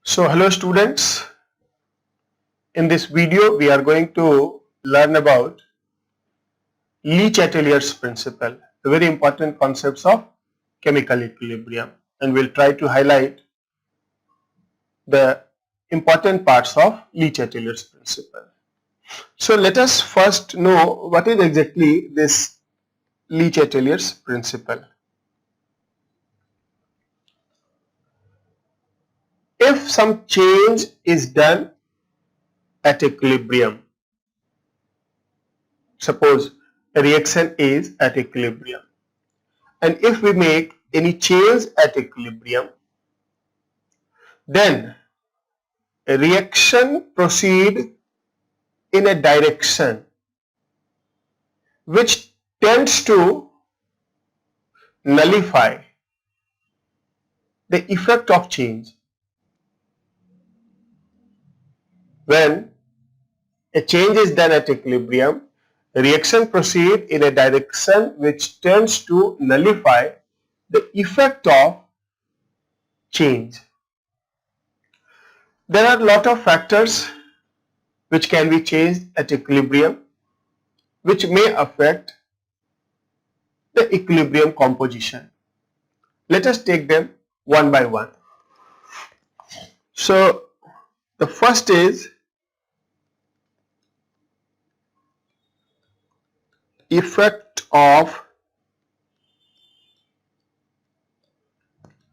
So hello students, in this video we are going to learn about Le Chatelier's principle, the very important concepts of chemical equilibrium, and we'll try to highlight the important parts of Le Chatelier's principle. So let us first know what is exactly this Le Chatelier's principle. If some change is done at equilibrium, suppose a reaction is at equilibrium, and if we make any change at equilibrium, then a reaction proceed in a direction which tends to nullify the effect of change. When a change is done at equilibrium, the reaction proceed in a direction which tends to nullify the effect of change. There are a lot of factors which can be changed at equilibrium, which may affect the equilibrium composition. Let us take them one by one. So the first is effect of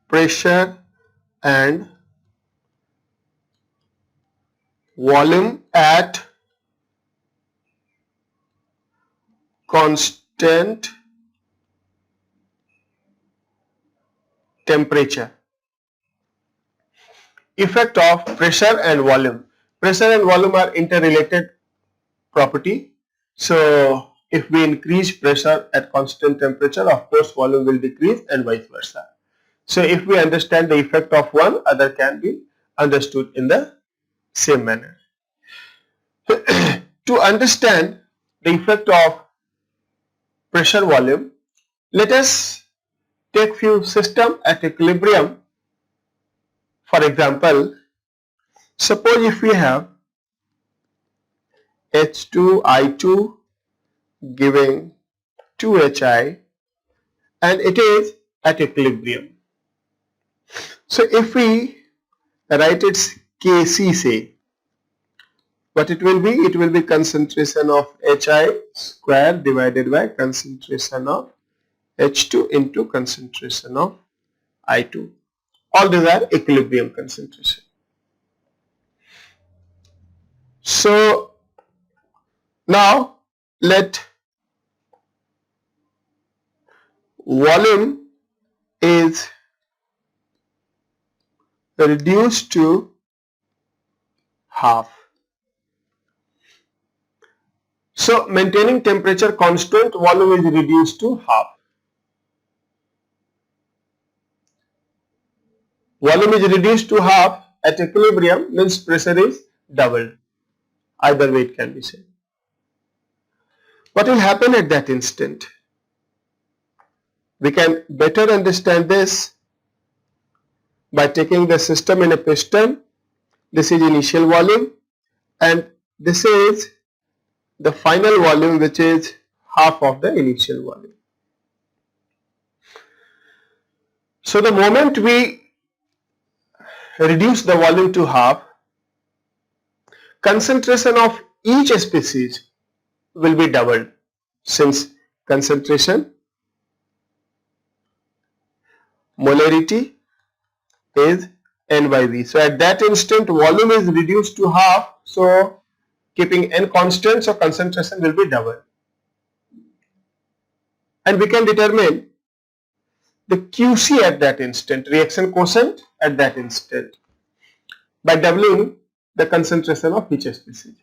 pressure and volume at constant temperature. Effect of pressure and volume. Pressure and volume are interrelated property. So if we increase pressure at constant temperature, of course volume will decrease and vice versa. So if we understand the effect of one, other can be understood in the same manner. To understand the effect of pressure volume, let us take few system at equilibrium. For example, suppose if we have H2I2 giving 2Hi and it is at equilibrium. So if we write its Kc, say, what it will be? It will be concentration of Hi square divided by concentration of H2 into concentration of I2. All these are equilibrium concentration. So now let volume is reduced to half. So maintaining temperature constant, volume is reduced to half. Volume is reduced to half at equilibrium means pressure is doubled. Either way it can be said. What will happen at that instant? We can better understand this by taking the system in a piston. This is initial volume and this is the final volume, which is half of the initial volume. So the moment we reduce the volume to half, concentration of each species will be doubled, since concentration, molarity is N by V. So at that instant volume is reduced to half, so keeping N constant, so concentration will be doubled. And we can determine the QC at that instant, reaction quotient at that instant, by doubling the concentration of each species.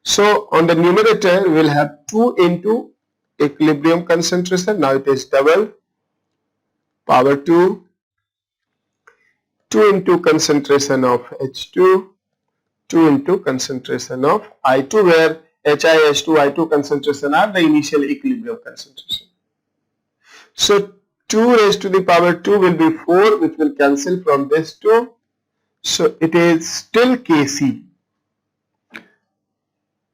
So on the numerator we will have 2 into equilibrium concentration, now it is double, power 2, 2 into concentration of H2, 2 into concentration of I2, where Hi, H2, I2 concentration are the initial equilibrium concentration. So 2 raised to the power 2 will be 4, which will cancel from this 2. So it is still Kc.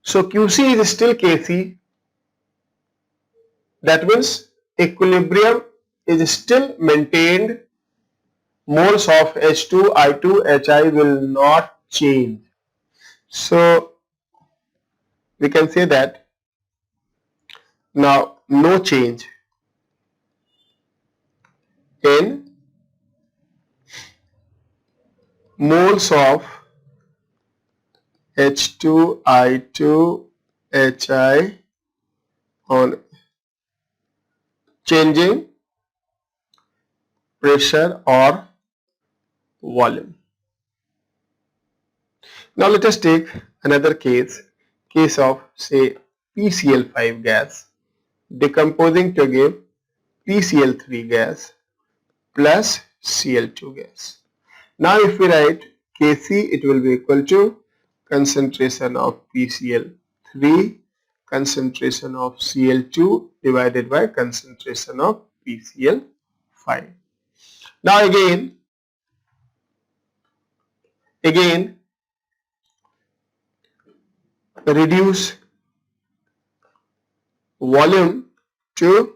So Qc is still Kc. That means equilibrium is still maintained. Moles of H2, I2, Hi will not change. So we can say that now no change in moles of H2, I2, Hi on changing pressure or volume. Now let us take another case of say PCl5 gas decomposing to give PCl3 gas plus Cl2 gas. Now if we write Kc, it will be equal to concentration of PCl3, concentration of Cl2 divided by concentration of PCl5. Now again reduce volume to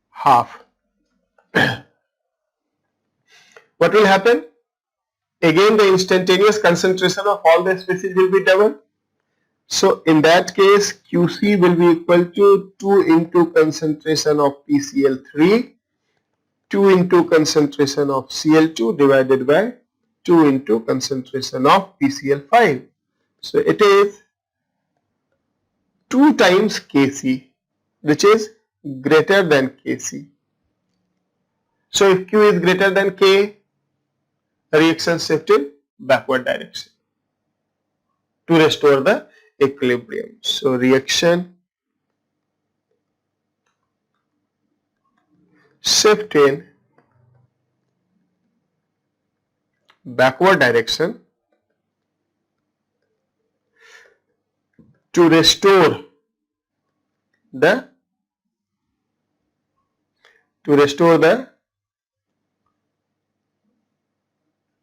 half. What will happen? Again the instantaneous concentration of all the species will be double. So in that case Qc will be equal to 2 into concentration of PCl3, 2 into concentration of Cl2 divided by 2 into concentration of PCl5. So it is 2 times Kc, which is greater than Kc. So if Q is greater than K, reaction shift in backward direction to restore the equilibrium. So reaction shift in backward direction to restore the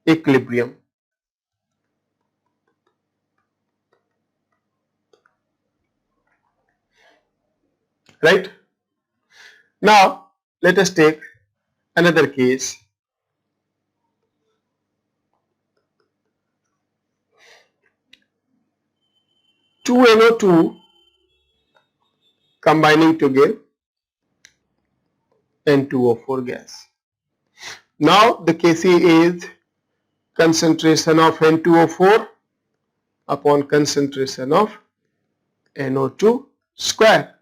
equilibrium. Right? Now let us take another case. Two NO2 combining to give N2O4 gas. Now the Kc is concentration of N2O4 upon concentration of NO2 square.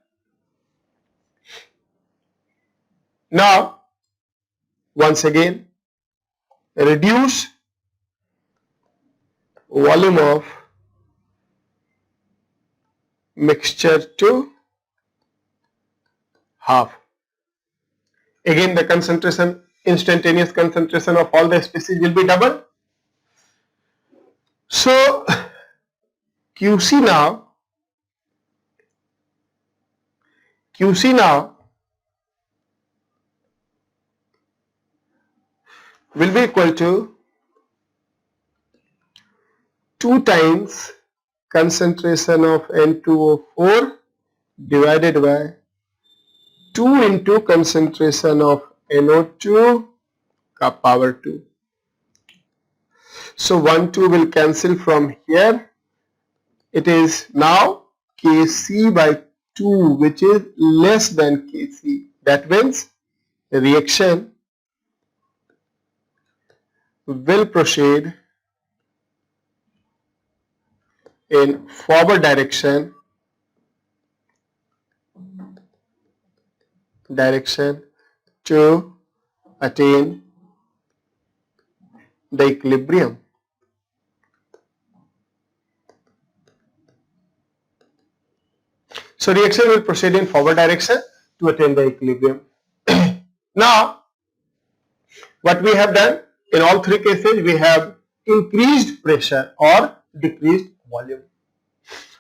Now once again reduce volume of mixture to half. Again the concentration, instantaneous concentration of all the species will be double. So Qc now will be equal to 2 times concentration of N2O4 divided by 2 into concentration of NO2 ka power 2. So 1 2 will cancel from here. It is now Kc by 2, which is less than Kc. That means the reaction will proceed in forward direction to attain the equilibrium. So reaction will proceed in forward direction to attain the equilibrium. Now what we have done in all three cases, we have increased pressure or decreased volume.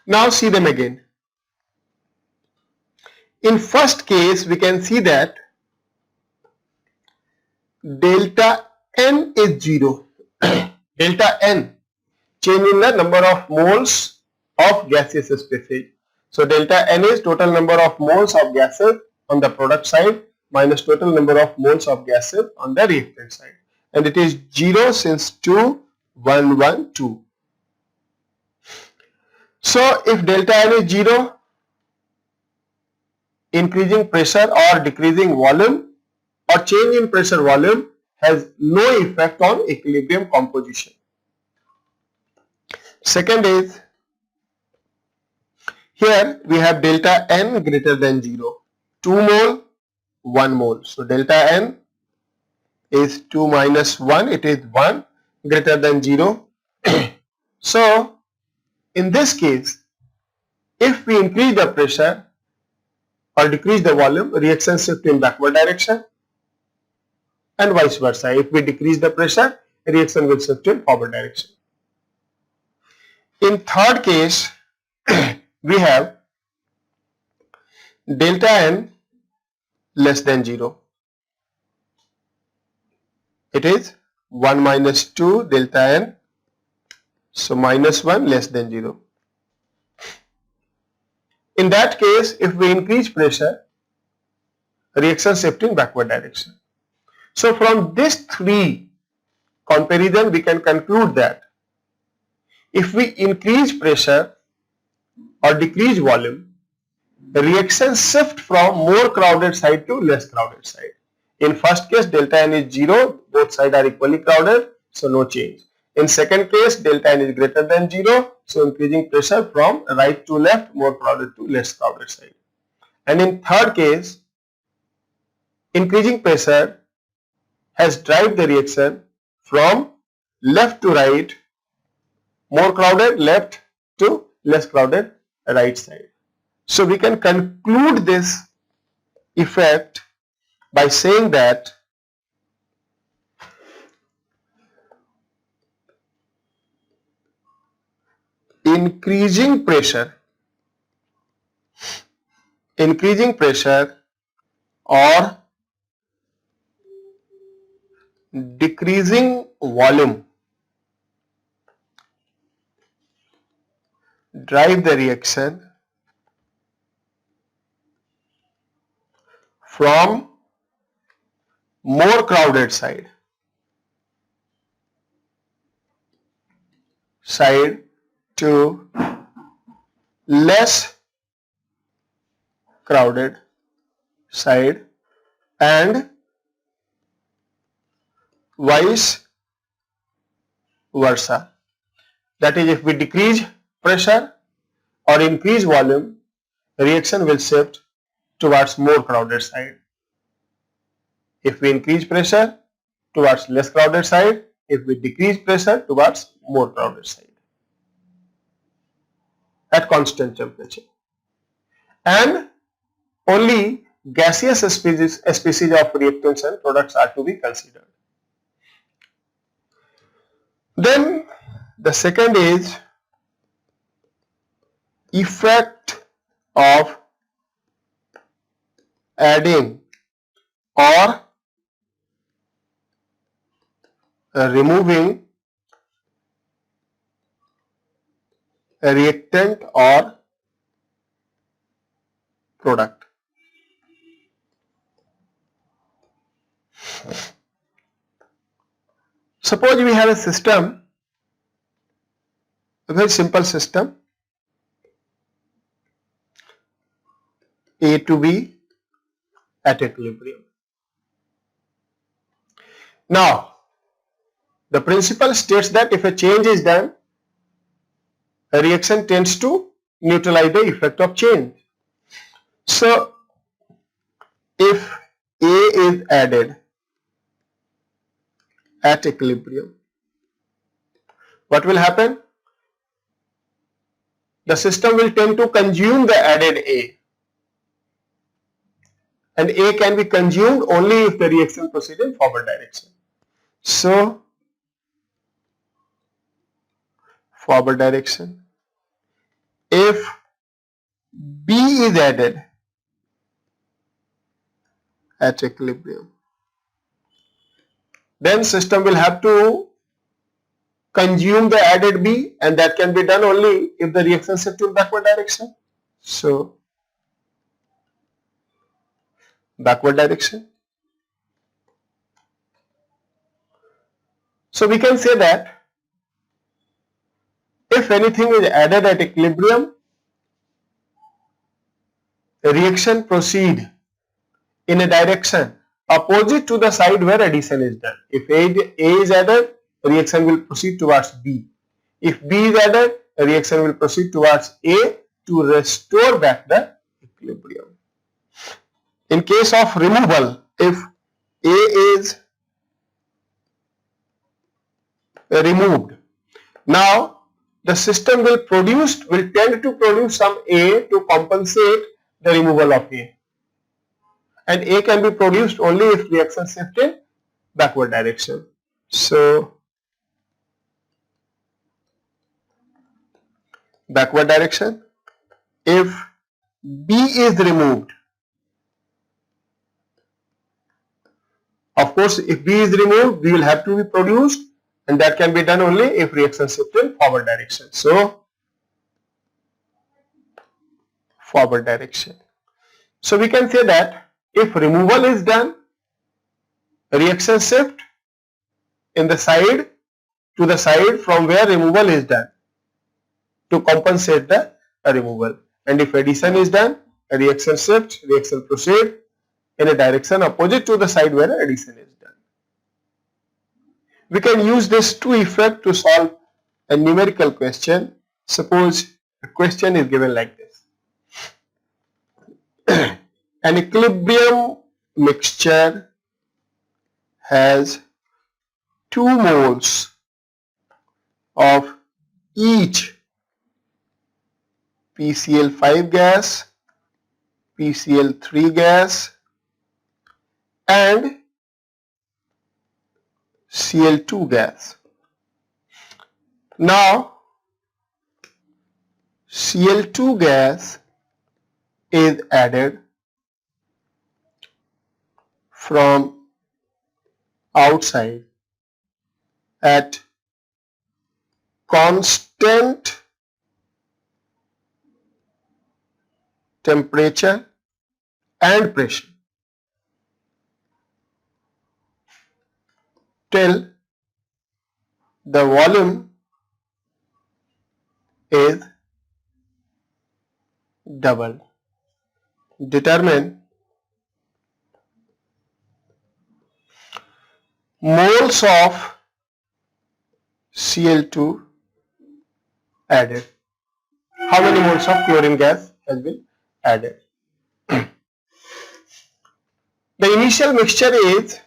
Now see them again. In first case we can see that delta N is 0, delta N, change in the number of moles of gaseous species. So delta N is total number of moles of gases on the product side minus total number of moles of gases on the reactant side, and it is 0 since 2, 1, 1, 2. So if delta N is 0, increasing pressure or decreasing volume or change in pressure volume has no effect on equilibrium composition. Second is, here we have delta N greater than 0, 2 mole, 1 mole. So delta N is 2 minus 1, it is 1, greater than 0. So in this case, if we increase the pressure or decrease the volume, reaction shift in backward direction, and vice versa. If we decrease the pressure, reaction will shift in forward direction. In third case, we have delta N less than 0. It is 1 minus 2 delta N, so minus 1 less than 0. In that case, if we increase pressure, reaction shift in backward direction. So from this three comparison, we can conclude that if we increase pressure or decrease volume, the reaction shift from more crowded side to less crowded side. In first case, delta N is 0, both sides are equally crowded, so no change. In second case, delta N is greater than 0, so increasing pressure from right to left, more crowded to less crowded side. And in third case, increasing pressure has driven the reaction from left to right, more crowded left to less crowded right side. So we can conclude this effect by saying that increasing pressure or decreasing volume drive the reaction from more crowded side to less crowded side, and vice versa. That is, if we decrease pressure or increase volume, reaction will shift towards more crowded side. If we increase pressure, towards less crowded side. If we decrease pressure, towards more crowded side at constant temperature. And only gaseous species of reactants and products are to be considered. Then the second is effect of adding or removing a reactant or product. Suppose we have a system, a very simple system, A to B at equilibrium. Now, the principle states that if a change is done, a reaction tends to neutralize the effect of change. So, if A is added at equilibrium, what will happen? The system will tend to consume the added A, and A can be consumed only if the reaction proceeds in forward direction. So, forward direction. If B is added at equilibrium, then system will have to consume the added B, and that can be done only if the reaction shift in backward direction. So backward direction. So we can say that if anything is added at equilibrium, the reaction proceed in a direction opposite to the side where addition is done. If A is added, reaction will proceed towards B. If B is added, the reaction will proceed towards A to restore back the equilibrium. In case of removal, if A is removed, now the system will tend to produce some A to compensate the removal of A. And A can be produced only if reaction shift in backward direction. So backward direction, if B is removed, of course if B is removed, B will have to be produced, and that can be done only if reaction shift in forward direction. So forward direction. So we can say that if removal is done, reaction shift in the side to the side from where removal is done to compensate the removal, and if addition is done, a reaction shift, reaction proceed in a direction opposite to the side where addition is done. We can use this two effect to solve a numerical question. Suppose a question is given like this. An equilibrium mixture has 2 moles of each PCl5 gas, PCl3 gas and Cl2 gas. Now Cl2 gas is added from outside at constant temperature and pressure till the volume is doubled. Determine moles of Cl2 added. How many moles of chlorine gas has been added? The initial mixture is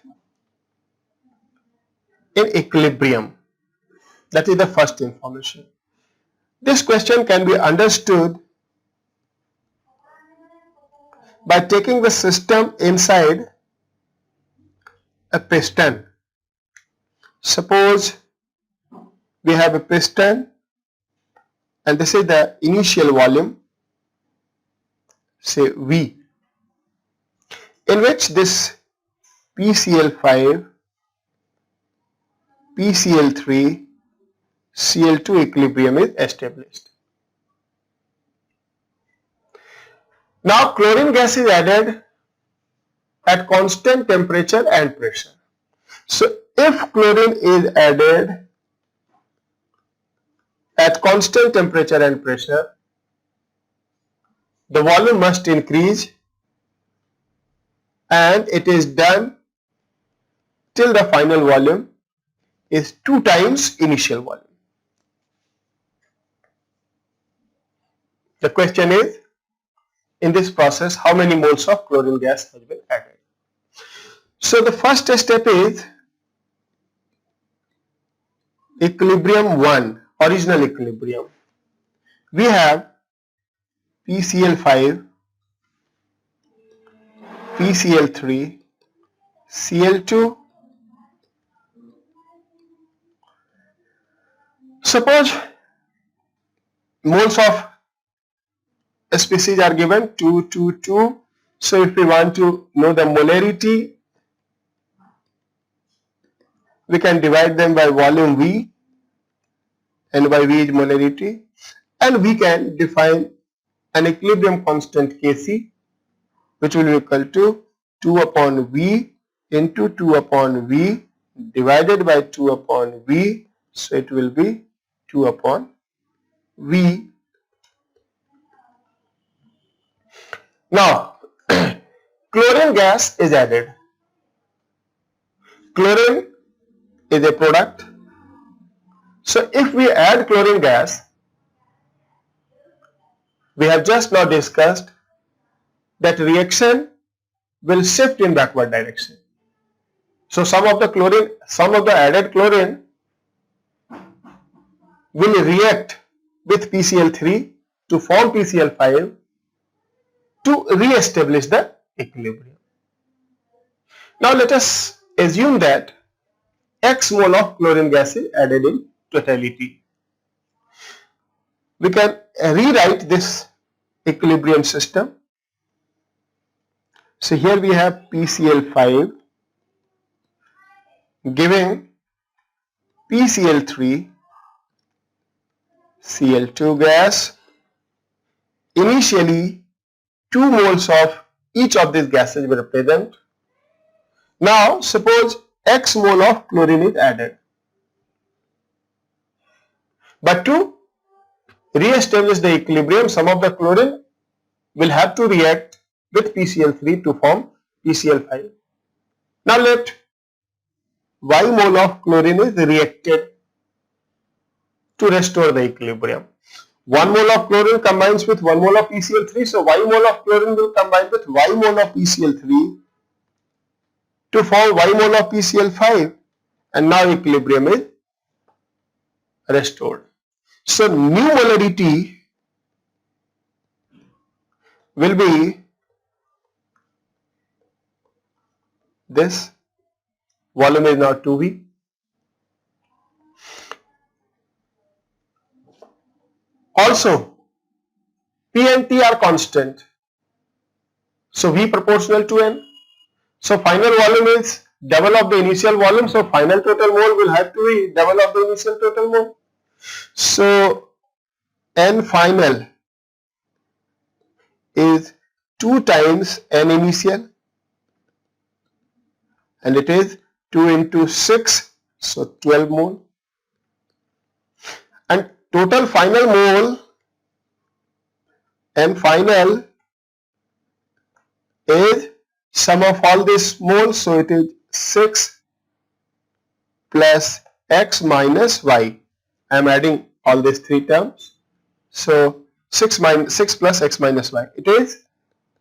in equilibrium. That is the first information. This question can be understood by taking the system inside a piston. Suppose we have a piston and this is the initial volume, say V, in which this PCl5, PCl3, Cl2 equilibrium is established. Now chlorine gas is added at constant temperature and pressure. So if chlorine is added at constant temperature and pressure, the volume must increase, and it is done till the final volume is 2 times initial volume. The question is, in this process, how many moles of chlorine gas has been added? So the first step is equilibrium 1, original equilibrium. We have PCl5, PCl3, Cl2. Suppose moles of species are given 2, 2, 2. So if we want to know the molarity, we can divide them by volume V, and by V is molarity, and we can define an equilibrium constant Kc, which will be equal to 2 upon V into 2 upon V divided by 2 upon V, so it will be 2 upon V. Now, chlorine gas is added. Chlorine is a product. So if we add chlorine gas, we have just now discussed that reaction will shift in backward direction. So some of the added chlorine will react with PCl3 to form PCl5 to re-establish the equilibrium. Now let us assume that X mole of chlorine gas is added in totality. We can rewrite this equilibrium system. So here we have PCl5 giving PCl3 Cl2 gas. Initially 2 moles of each of these gases were present. Now suppose X mole of chlorine is added. But to re-establish the equilibrium, some of the chlorine will have to react with PCl3 to form PCl5. Now let Y mole of chlorine is reacted to restore the equilibrium. 1 mole of chlorine combines with 1 mole of PCl3, so Y mole of chlorine will combine with Y mole of PCl3 to form Y mole of PCl5, and now equilibrium is restored. So new molarity will be this. Volume is now 2V. Also, P and T are constant. So V proportional to N. So final volume is double of the initial volume. So final total mole will have to be double of the initial total mole. So N final is 2 times N initial, and it is 2 into 6, so 12 mole. And total final mole, N final, is sum of all these moles, so it is 6 plus X minus Y. I am adding all these 3 terms. So 6 plus X minus Y, it is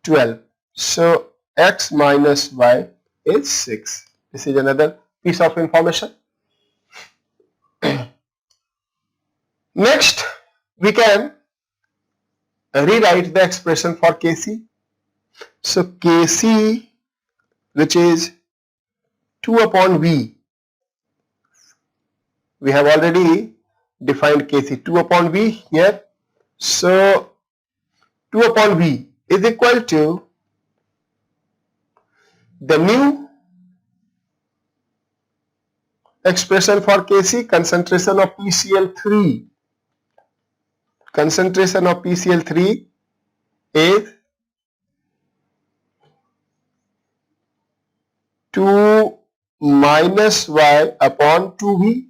12. So X minus Y is 6. This is another piece of information. Next, we can rewrite the expression for Kc. So Kc, which is 2 upon V, we have already defined Kc, 2 upon V here. So 2 upon V is equal to the new expression for Kc, concentration of PCl3. Concentration of PCl3 is 2 minus Y upon 2V.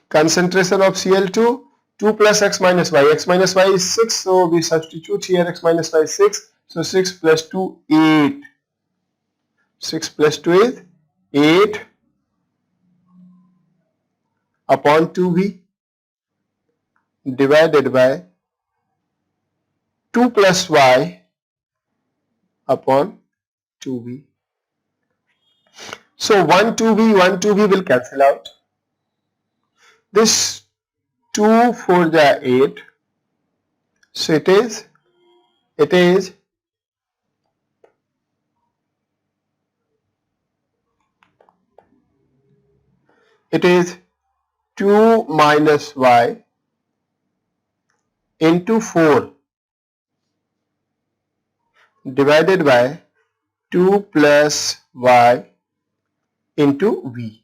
Concentration of Cl2, 2 plus X minus Y. X minus Y is 6, so we substitute here X minus Y is 6. So 6 plus 2, 8. 6 plus 2 is 8 upon 2V divided by 2 plus Y upon 2V. So 1 2V will cancel out. This 2 4 the 8. So it is 2 minus Y into 4 divided by 2 plus Y into V.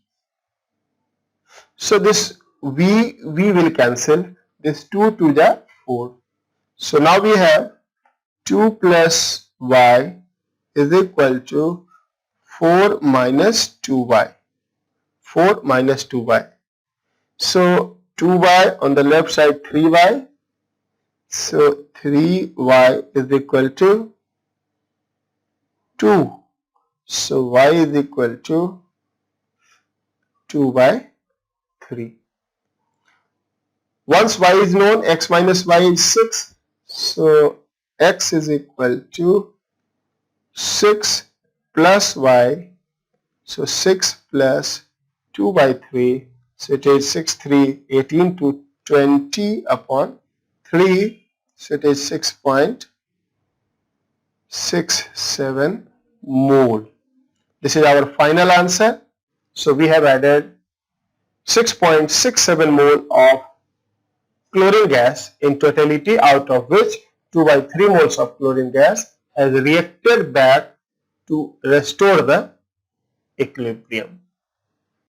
So this V will cancel. This 2 to the 4. So now we have 2 plus y is equal to 4 minus 2y. 4 minus 2y. So 2y on the left side, 3y. So 3y is equal to 2. So y is equal to 2 by 3. Once y is known, x minus y is 6. So x is equal to 6 plus y. So 6 plus 2 by 3. So it is 6, 3, 18 to 20 upon 3. So it is 6.67 mole. This is our final answer. So we have added 6.67 mole of chlorine gas in totality, out of which 2 by 3 moles of chlorine gas has reacted back to restore the equilibrium.